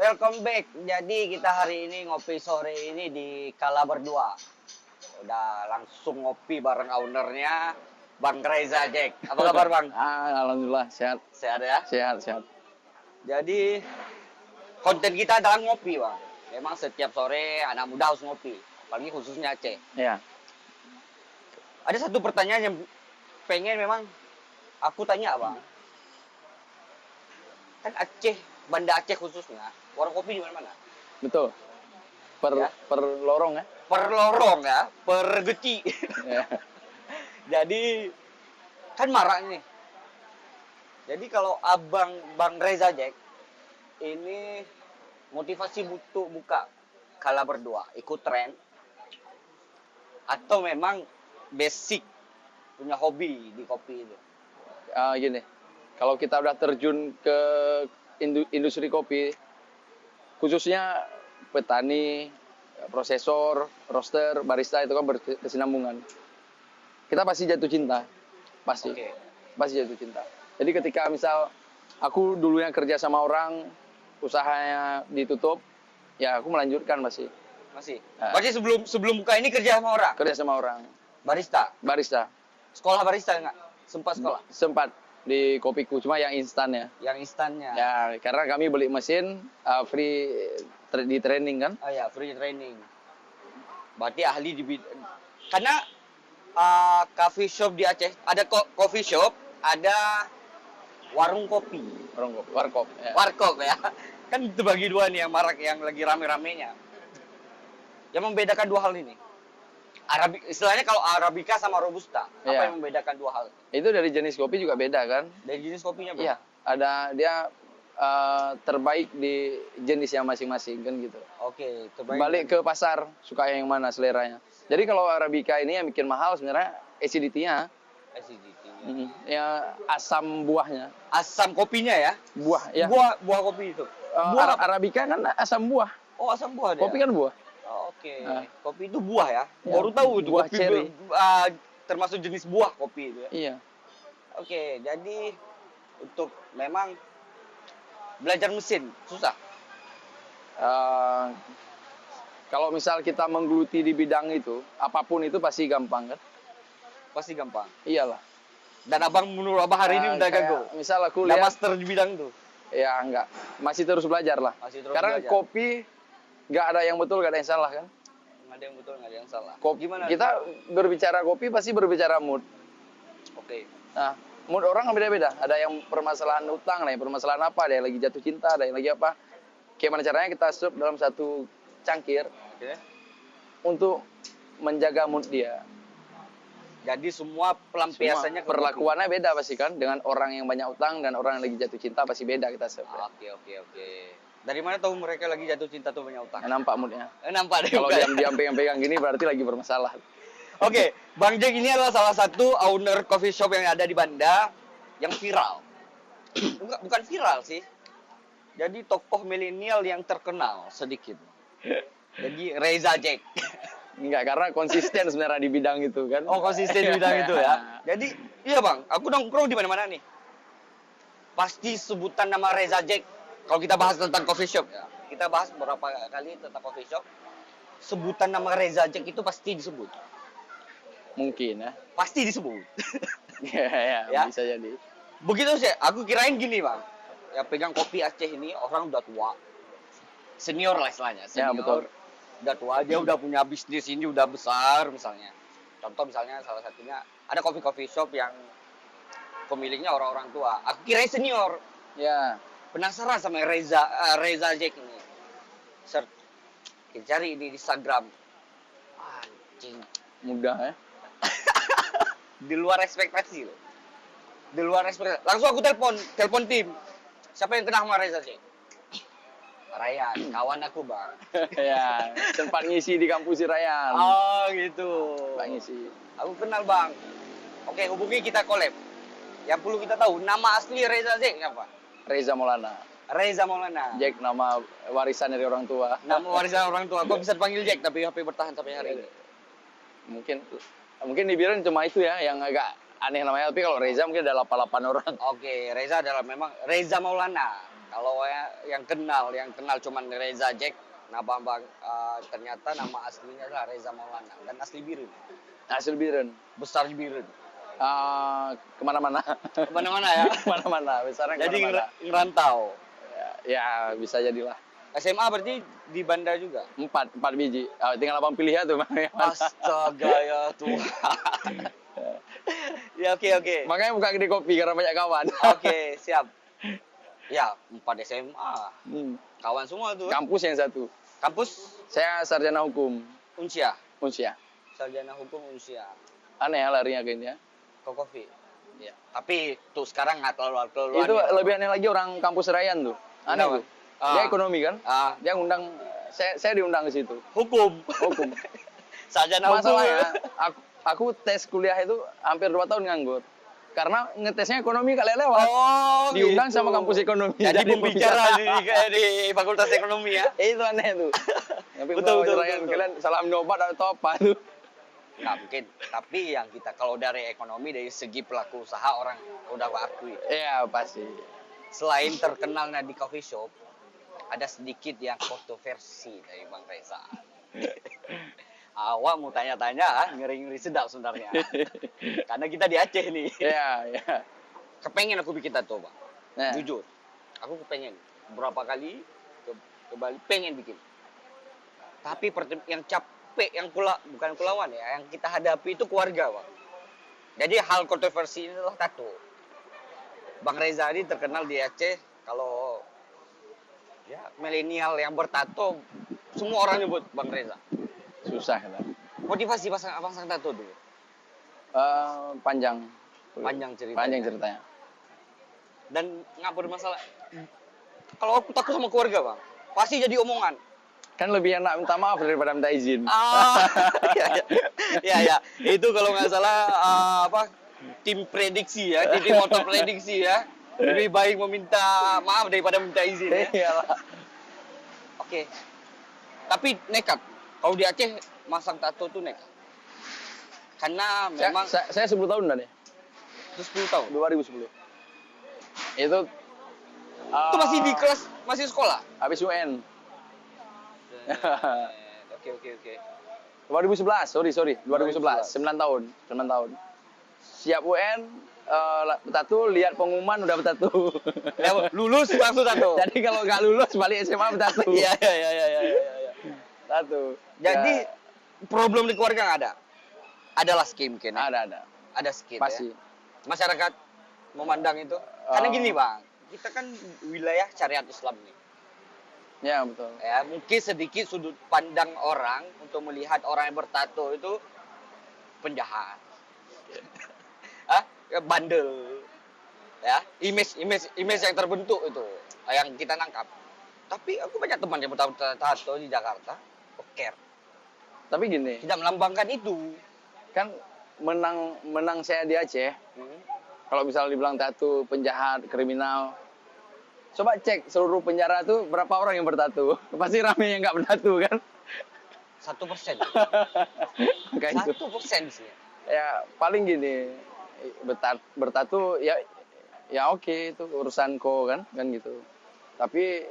welcome back. Jadi kita hari ini ngopi sore ini di Kala Berdua. Udah langsung ngopi bareng ownernya, Bang Reza Jack. Apa kabar Bang? Alhamdulillah sehat. Sehat ya? Sehat. Jadi konten kita adalah ngopi Bang. Memang setiap sore anak muda harus ngopi, apalagi khususnya Aceh. Ya. Ada satu pertanyaan yang pengen memang aku tanya Bang. Kan Aceh, Banda Aceh khususnya, warung kopi di mana-mana. Betul. Ya. Per lorong ya. Per lorong ya, per geci. Ya. Jadi kan marak nih. Jadi kalau Bang Reza Jack ini motivasi untuk buka Kala Berdua, ikut tren atau memang basic punya hobi di kopi itu? Gini. Kalau kita udah terjun ke industri kopi, khususnya petani, prosesor, roaster, barista itu kan berkesinambungan. Kita pasti jatuh cinta, pasti jatuh cinta. Jadi ketika misal aku dulunya kerja sama orang, usahanya ditutup, ya aku melanjutkan masih. Berarti sebelum buka ini kerja sama orang? Kerja sama orang. Barista. Sekolah barista enggak? Sempat sekolah? Sempat di kopiku, cuma yang instan ya. Yang instannya? Ya, karena kami beli mesin free di training kan. Oh ya, free training. Berarti ahli di karena coffee shop di Aceh, ada coffee shop, ada warung kopi. Warkop. Ya. Warkop ya. Kan itu bagi dua nih yang marak, yang lagi rame-ramenya. Yang membedakan dua hal ini. Istilahnya kalau Arabica sama Robusta, apa yang membedakan dua hal? Itu dari jenis kopi juga beda kan? Dari jenis kopinya bro? Iya, ada dia terbaik di jenisnya masing-masing kan gitu. Oke, terbaik. Balik ke pasar, suka yang mana seleranya. Jadi kalau Arabica ini yang bikin mahal sebenarnya acidity-nya. Ya asam buahnya. Asam kopinya ya? Buah, ya. Buah kopi itu. Arabica kan asam buah. Oh, asam buah dia. Kopi kan buah. Oke. Kopi itu buah ya? Baru tahu itu buah kopi cherry. Termasuk jenis buah kopi itu ya. Iya. Oke, jadi untuk memang belajar mesin susah. Kalau misal kita menggeluti di bidang itu, apapun itu pasti gampang kan? Pasti gampang. Iyalah. Dan menurut abang hari ini udah jago. Misal aku udah lihat master di bidang itu. Ya enggak, masih terus belajar lah. Karena belajar. Kopi nggak ada yang betul, nggak ada yang salah kan? Nggak ada yang betul, nggak ada yang salah. Gimana? Kita berbicara kopi pasti berbicara mood. Oke. Nah, mood orang beda-beda. Ada yang permasalahan utang, ada yang permasalahan apa, ada yang lagi jatuh cinta, ada yang lagi apa. Gimana caranya kita serve dalam satu cangkir untuk menjaga mood dia. Jadi semua pelampiasannya perlakuannya beda pasti kan, dengan orang yang banyak utang dan orang yang lagi jatuh cinta pasti beda kita serve. Oke. Dari mana tahu mereka lagi jatuh cinta tuh banyak utang? Nampak moodnya. Nampak deh. Kalau diam pegang gini berarti lagi bermasalah. Oke, Bang Jack ini adalah salah satu owner coffee shop yang ada di Banda yang viral. Bukan viral sih. Jadi tokoh milenial yang terkenal sedikit. Jadi Reza Jack. Enggak, karena konsisten sebenarnya di bidang itu kan. Oh, konsisten di bidang itu ya. Jadi, iya Bang, aku nongkrong di mana-mana nih. Pasti sebutan nama Reza Jack. Kalau kita bahas tentang coffee shop ya. Kita bahas beberapa kali tentang coffee shop. Sebutan nama Reza Jack itu pasti disebut. Mungkin ya. Pasti disebut. ya, bisa jadi. Begitu sih, aku kirain gini Bang. Ya pegang kopi Aceh ini orang udah tua. Senior lah istilahnya. Senior. Ya, betul. Udah tua, dia udah punya bisnis ini udah besar misalnya. Contoh misalnya salah satunya ada coffee shop yang pemiliknya orang-orang tua. Aku kirain senior. Ya. Penasaran sama Reza Jack ini. Search. Cari di Instagram. Anjing. Mudah ya. Di luar ekspektasi loh. Di luar ekspektasi. Langsung aku telepon tim. Siapa yang kenal sama Reza Jack? Ryan, kawan aku Bang. Ya, sempat ngisi di kampus si Ryan. Oh gitu. Sempat ngisi. Aku kenal Bang. Oke, hubungi kita collab. Yang perlu kita tahu, nama asli Reza Jack apa? Reza Maulana. Reza Maulana. Jack nama warisan dari orang tua. Nama warisan orang tua. Kok bisa dipanggil Jack tapi HP bertahan sampai hari ini? Mungkin dibilang cuma itu ya yang agak aneh namanya, tapi kalau Reza mungkin ada 88 orang. Oke, Reza adalah memang Reza Maulana. Kalau yang kenal cuman Reza Jack. Nah, ternyata nama aslinya adalah Reza Maulana dan asli Biren. Hasil Biren. Besar di Biren. Kemana-mana. Kemana-mana ya. Kemana-mana, besarnya Jadi kemana-mana. ngerantau. Ya, bisa jadilah. SMA berarti di Banda juga. 4 biji. Tinggal abang pilih ya tuh. Astaga ya Tuhan. Ya oke. Makanya buka kedai kopi karena banyak kawan. Oke, siap. Ya, 4 SMA. Kawan semua tuh. Kampus yang satu. Kampus Saya sarjana hukum. Unsia. Unsia. Sarjana hukum Unsia. Aneh ya larinya ke ini ya. Kokofi. Iya. Tapi tuh sekarang nggak terlalu Itu lebih aneh lagi orang kampus Rayan tuh. Aneh Kenapa? tuh. Dia ekonomi kan. Dia ngundang, saya diundang ke situ. Hukum. Hukum. Sarjana hukum. Masalahnya, aku tes kuliah itu hampir 2 tahun nganggur. Karena ngetesnya ekonomi kali lewat. Oh, Diundang gitu. sama kampus ekonomi. Jadi pembicara di Fakultas Ekonomi ya. Itu aneh tuh. Tapi Betul. Kalian salah minum obat atau apa tuh. Nggak mungkin. Tapi yang kita kalau dari ekonomi dari segi pelaku usaha orang udah akui. Iya pasti. Selain terkenalnya di coffee shop, ada sedikit yang kontroversi dari Bang Reza. Awak mau tanya-tanya, ngeri-ngeri sedap sebenarnya. Karena kita di Aceh nih. Iya. Kepengen aku bikin tato, Bang. Nah. Jujur. Aku kepengen. Berapa kali ke Bali pengen bikin. Tapi yang capek, bukan kulawan ya, yang kita hadapi itu keluarga, Bang. Jadi hal kontroversi ini adalah tato. Bang Reza ini terkenal di Aceh kalau ya milenial yang bertato, semua orang nyebut Bang Reza. Susah kan. Motivasi pasang tato dulu. Panjang ceritanya. Dan nggak bermasalah. Kalau aku takut sama keluarga, Bang, pasti jadi omongan. Kan lebih enak minta maaf daripada minta izin. Ya. Itu kalau nggak salah tim prediksi ya, tim motor prediksi ya. Lebih baik meminta maaf daripada minta izin ya. Iyalah. Oke. Tapi nekat. Kalau di Aceh masang tato tuh nekat. Karena memang Saya 10 tahun dah nih. itu 10 tahun. 2010. Itu Masih di kelas, masih sekolah. habis UN. Oke. 2011, sorry. 2011, 9 tahun. Siap UN, bertato, lihat pengumuman udah bertato. Lulus langsung tato. Jadi kalau nggak lulus balik SMA bertato. Iya. Tato. Jadi problem di keluarga nggak ada. Adalah skim mungkin. Ada skim. Pasti. Ya. Masyarakat memandang itu. Karena gini, Bang. Kita kan wilayah syariat Islam nih. Ya, betul. Ya, mungkin sedikit sudut pandang orang untuk melihat orang yang bertato itu penjahat. Bandel. Ya, image yang terbentuk itu yang kita nangkap. Tapi aku banyak teman yang bertato di Jakarta, care. Tapi gini, Tidak melambangkan itu. kan menang saya di Aceh. Kalau misalnya dibilang tato penjahat, kriminal, coba cek seluruh penjara tuh berapa orang yang bertato. Pasti rame yang nggak bertato kan? 1%. Kayak itu. 1% sih. Ya paling gini, bertato ya oke, itu urusan kan gitu. Tapi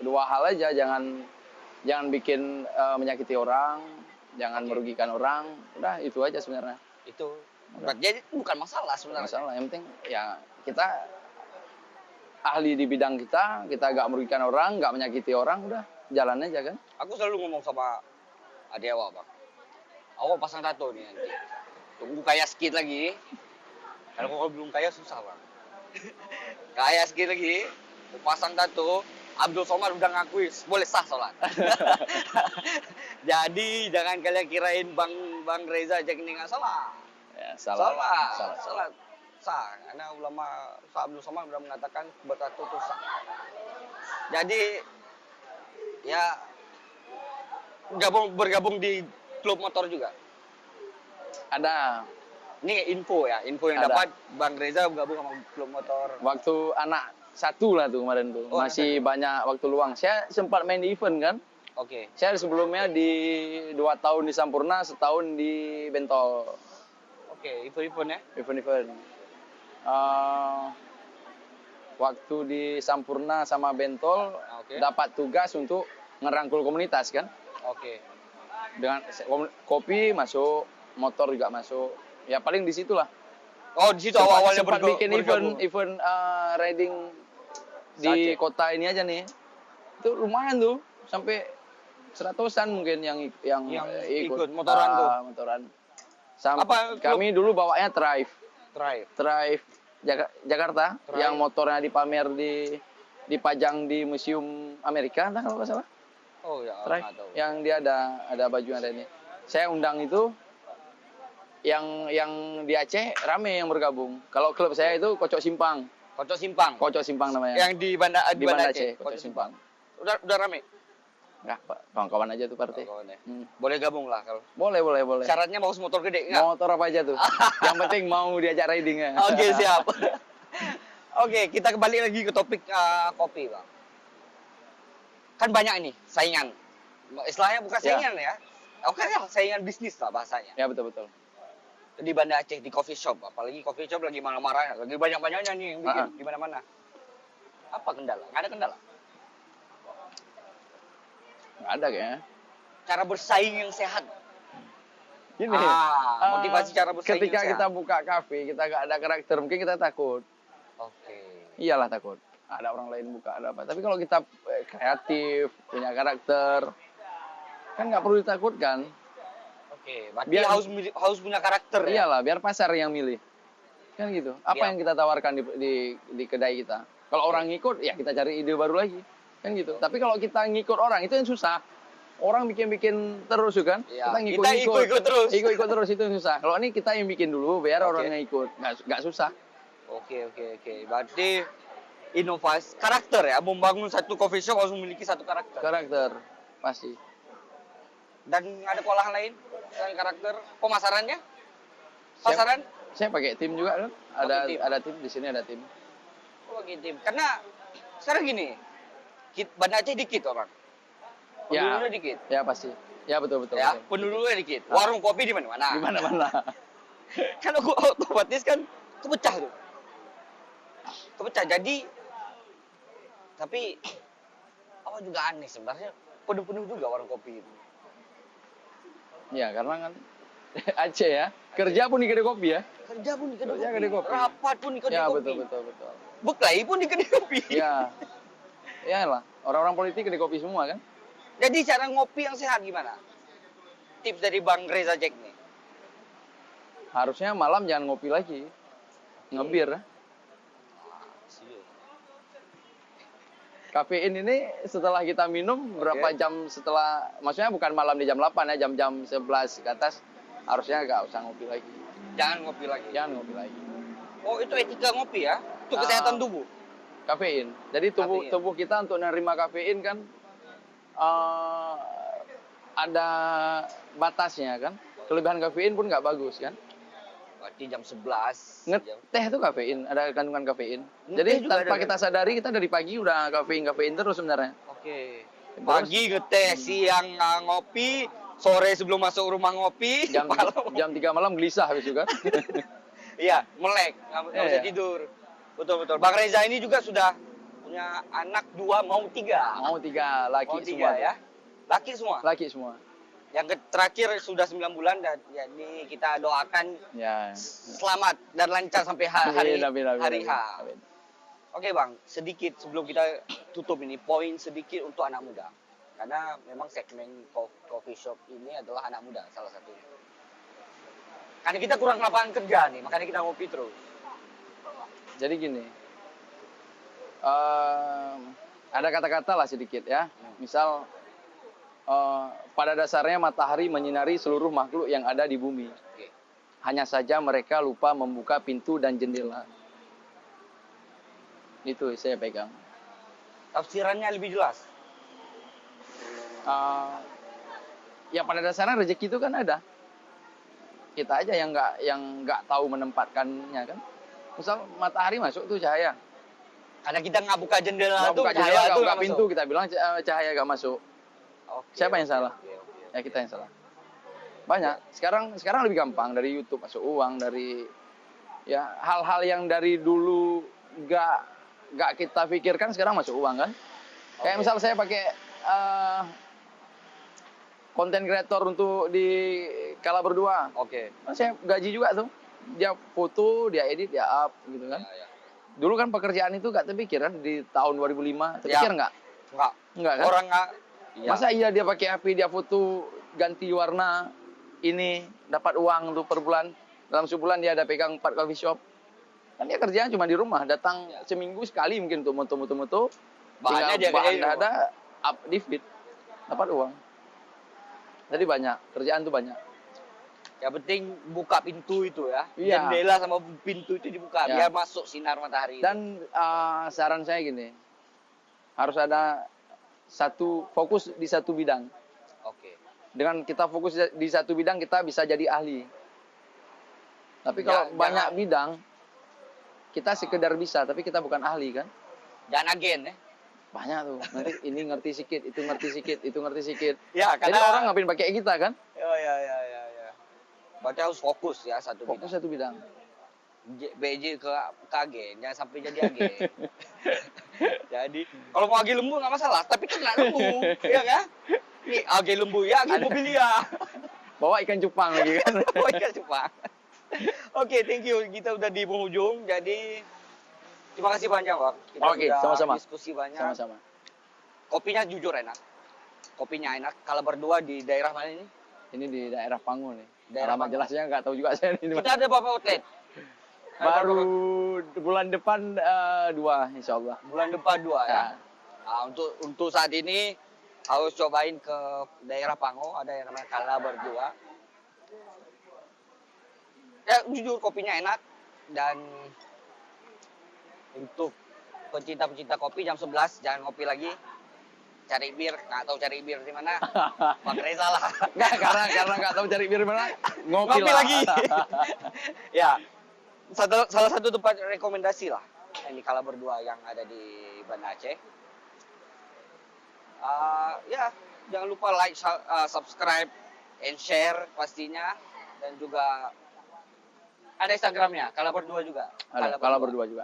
2 hal aja, jangan bikin menyakiti orang, jangan merugikan orang. Udah itu aja sebenarnya. Itu jadi bukan masalah sebenarnya. Masalah yang penting ya kita ahli di bidang kita nggak merugikan orang, nggak menyakiti orang, udah jalan aja kan. Aku selalu ngomong sama adik awak, Bang. Awak pasang tato nih nanti. Tunggu kaya sedikit lagi. Kalau belum kaya susah, Bang. Kaya sedikit lagi, pasang tato. Abdul Somad udah ngakui boleh sah sholat. Jadi jangan kalian kirain Bang Reza Jack ini nggak salah. Ya, salah. Sah. Karena ulama Abdul Somad sudah mengatakan bertato itu sah. Jadi ya bergabung di klub motor juga. Ada. Ini info yang Ada. dapat Bang Reza bergabung sama klub motor. Waktu anak 1 lah tuh kemarin tuh. Oh, masih banyak waktu luang. Saya sempat main di event kan. Oke. Saya sebelumnya di 2 tahun di Sampurna, setahun di Bentol. Oke, event ya. Event. waktu di Sampurna sama Bentol Oke. dapat tugas untuk ngerangkul komunitas kan. Oke. Dengan kopi masuk, motor juga masuk. Ya paling di situlah. Oh, di situ awal-awalnya Sempat bikin bergabung. event riding Aceh. di kota ini aja nih. Itu lumayan tuh, sampai 100-an mungkin yang ikut motoran tuh. Motoran. Apa klub? Kami dulu bawanya Drive. Jakarta Drive. yang motornya dipamer dipajang di Museum Amerika entah kalau nggak salah. Oh ya, Drive. nggak tahu. Yang dia ada baju ada ini. Saya undang itu yang di Aceh rame yang bergabung. Kalau klub saya itu Kocok Simpang. Kocok Simpang Namanya. Yang di Banda Aceh, Kocok Kocok Simpang. Udah rame. Enggak, Pak. Kawan-kawan aja tuh partai. Kawan ya. Boleh gabung lah kalau. Boleh. Syaratnya mau motor gede enggak? Motor apa aja tuh. Yang penting mau diajak riding ya. Oke, siap. Oke, kita kembali lagi ke topik kopi, Bang. Kan banyak nih saingan. Istilahnya bukan saingan ya. Oke ya, saingan bisnis lah bahasanya. Ya, betul. Di Banda Aceh, di coffee shop. Apalagi coffee shop lagi marah-marah. Lagi banyak-banyaknya nih yang bikin di mana-mana. Apa kendala? Nggak ada kendala. Nggak ada kayaknya. Cara bersaing yang sehat. Gini, motivasi cara bersaing ketika yang sehat. kita buka kafe, kita nggak ada karakter, mungkin kita takut. Oke. Iyalah takut. Ada orang lain buka, ada apa. Tapi kalau kita kreatif, punya karakter, kan nggak perlu ditakutkan. Oke, berarti harus punya karakter ya? Iyalah, biar pasar yang milih. Kan gitu. Apa yang kita tawarkan di kedai kita? Kalau orang ngikut, ya kita cari ide baru lagi. Kan gitu. Tapi kalau kita ngikut orang, itu yang susah. Orang bikin terus kan? Ya, Kita ikut terus. Ikut terus itu yang susah. Kalau ini kita yang bikin dulu, biar orangnya ikut. Nggak susah. Oke. Berarti inovasi karakter ya, membangun satu coffee shop harus memiliki satu karakter. Karakter, pasti. Dan ada pengolahan lain selain karakter, pemasarannya? Pasaran? Saya pakai tim juga kan? Ada tim di sini ada tim. Oh, pakai tim. Karena sekarang gini, Banda Aceh dikit orang. Penduduknya dikit. Ya pasti. Ya betul. Ya, penduduknya dikit. Warung kopi di mana-mana. Di mana-mana. Kan aku otomatis kan kepecah tuh. Kepecah. Jadi tapi apa juga aneh sebenarnya, penuh-penuh juga warung kopi itu. Ya, karena kan Aceh ya. Kerja pun di kedai kopi ya. Kerja pun di kedai Kerja kopi. kedai kopi. Rapat pun di kedai Ya, kopi. betul. Beklai pun di kedai kopi. Ya. Ya lah, orang-orang politik kedai kopi semua kan. Jadi cara ngopi yang sehat gimana? Tips dari Bang Reza Jack nih. Harusnya malam jangan ngopi lagi. Ngebir. Kafein ini setelah kita minum berapa jam setelah, maksudnya bukan malam di jam 8 ya, jam-jam 11 ke atas harusnya nggak usah ngopi lagi. Jangan ngopi lagi. Oh, itu etika ngopi ya? Itu kesehatan tubuh. Kafein. Jadi tubuh kita untuk menerima kafein kan ada batasnya kan. Kelebihan kafein pun nggak bagus kan. Berarti jam 11. Teh itu kafein, ada kandungan kafein. Jadi tanpa kita sadari, kita dari pagi udah kafein terus sebenarnya. Oke. Pagi ngeteh, siang ngopi, sore sebelum masuk rumah ngopi, jam 3 malam gelisah habis itu kan. Iya, melek, nggak bisa tidur. Betul. Bang Reza ini juga sudah punya anak 2, mau 3. Mau 3, laki semua ya. Laki semua. Yang terakhir sudah 9 bulan dan jadi kita doakan selamat dan lancar sampai hari H. Oke Bang, sedikit sebelum kita tutup ini, poin sedikit untuk anak muda. Karena memang segmen coffee shop ini adalah anak muda salah satunya. Karena kita kurang lapangan kerja nih, makanya kita ngopi terus. Jadi gini, ada kata-kata lah sedikit ya. Misal, pada dasarnya matahari menyinari seluruh makhluk yang ada di bumi. Hanya saja mereka lupa membuka pintu dan jendela. Itu saya pegang. Tafsirannya lebih jelas. Ya pada dasarnya rezeki itu kan ada. Kita aja yang nggak tahu menempatkannya kan. Misal matahari masuk tuh cahaya. Karena kita nggak buka jendela tuh cahaya nggak buka pintu, kita bilang cahaya nggak masuk. Siapa yang salah? Ya kita yang salah. Banyak. Sekarang lebih gampang, dari YouTube masuk uang, dari ya hal-hal yang dari dulu nggak nggak kita pikirkan sekarang masuk uang kan. Kayak Oke. misal saya pakai konten kreator untuk di Kala Berdua. Oke. Saya gaji juga tuh. Dia foto, dia edit, dia up gitu kan. Ya, ya. Dulu kan pekerjaan itu nggak terpikir kan di tahun 2005. Ya. Terpikir nggak? Enggak. Nggak kan? Orang nggak. Iya. Masa iya dia pakai HP, dia foto ganti warna ini dapat uang tuh per bulan. Dalam sebulan dia ada pegang 4 coffee shop. Kan dia kerjanya cuma di rumah, datang seminggu sekali mungkin untuk moto-moto. Bahannya dia bahan kerjain di rumah. ada, up di feed, dapat uang. Jadi banyak, kerjaan tuh banyak. Yang penting buka pintu itu ya. Iya. Jendela sama pintu itu dibuka Ya. biar masuk sinar matahari. Dan saran saya gini, harus ada fokus di satu bidang. Oke. Dengan kita fokus di satu bidang, kita bisa jadi ahli. Tapi kalau Jangan- banyak bidang, kita sekedar bisa, tapi kita bukan ahli kan. Jangan agen ya. Banyak tuh, nanti ini ngerti sedikit, itu ngerti sedikit, itu ngerti sedikit. Ya, Jadi orang ngapain pakai kita kan? Ya. Berarti harus fokus ya satu Fokus bidang. satu bidang. BJ ke agen, jangan sampai jadi agen. Jadi kalau mau agen lembu nggak masalah, tapi kan nggak lembu, ya kan? Nih agen lembu ya, agen mobilia. Bawa ikan cupang lagi kan. Oh iya cepat. Oke, thank you. Kita udah di penghujung, jadi terima kasih banyak, Bang. Kita Oke, udah sama-sama. diskusi banyak. Sama-sama. Kopinya jujur enak. Kopinya enak. Kalau berdua di daerah mana ini? Ini di daerah Pangu nih. Daerah Alamat Pangu. jelasnya nggak tahu juga saya ini. Kita ada berapa outlet? Baru bulan depan 2 insya Allah. Bulan depan 2 ya. Ya. Nah, untuk saat ini harus cobain ke daerah Pango, ada yang namanya Kala Berdua. Ya jujur kopinya enak dan untuk pecinta-pecinta kopi jam 11 jangan ngopi lagi. Cari bir, nggak tahu cari bir di mana. Bang Reza lah. Nggak, karena nggak tahu cari bir mana, ngopi Ngopi lah. lagi. Ya, salah satu tempat rekomendasi lah. Ini Kala Berdua yang ada di Banda Aceh. Ya, jangan lupa like, subscribe, and share pastinya. Dan juga ada Instagramnya, Kala Berdua juga. Ada, kalau berdua juga.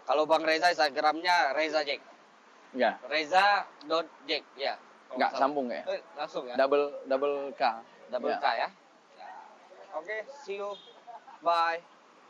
Kalau Bang Reza, Instagramnya Reza Jack. Ya, Reza.jack, ya. Kalau nggak salah. sambung ya. Langsung ya. Double K. Double Ya. K ya. Oke, see you. Bye.